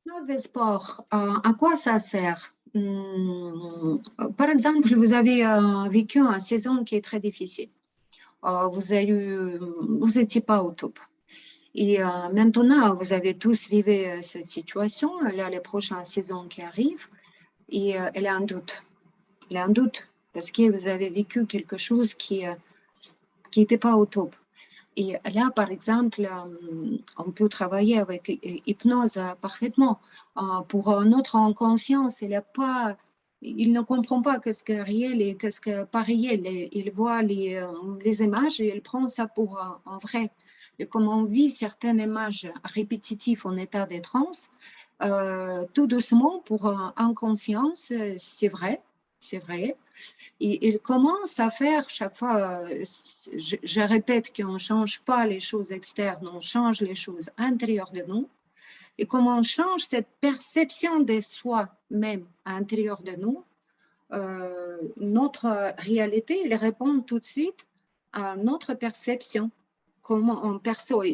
Hypnose des sports, à quoi ça sert? Par exemple, vous avez vécu une saison qui est très difficile. Vous n'étiez pas au top. Et maintenant, vous avez tous vécu cette situation. Là, les prochaines saisons qui arrivent, et elle est en doute. Elle est en doute parce que vous avez vécu quelque chose qui n'était pas au top. Et là, par exemple, on peut travailler avec hypnose parfaitement. Pour notre inconscience, il ne comprend pas qu'est-ce que réel et qu'est-ce que pas réel. Il voit les images et il prend ça pour un vrai. Et comme on vit certaines images répétitives en état de transe, tout doucement, pour inconscience, c'est vrai. Et il commence à faire chaque fois, je répète qu'on ne change pas les choses externes, on change les choses intérieures de nous. Et comme on change cette perception de soi-même à l'intérieur de nous, notre réalité, elle répond tout de suite à notre perception. Comment on perçoit.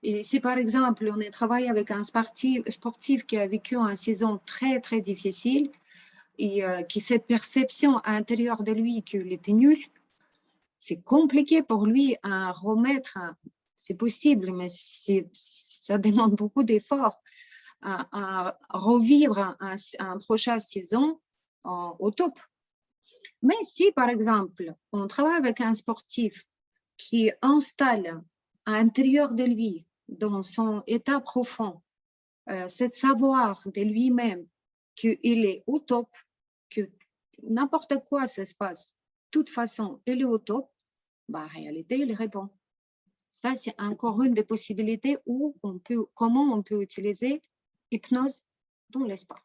Et si par exemple, on travaille avec un sportif qui a vécu une saison très, très difficile, et qui cette perception à l'intérieur de lui qu'il était nul, c'est compliqué pour lui à remettre, c'est possible, mais ça demande beaucoup d'efforts à revivre un prochaine saison au top. Mais si, par exemple, on travaille avec un sportif qui installe à l'intérieur de lui, dans son état profond, cet savoir de lui-même qu'il est au top, que n'importe quoi ça se passe, de toute façon, il est au top, bah, en réalité, il répond. Ça, c'est encore une des possibilités comment on peut utiliser hypnose dans l'espace.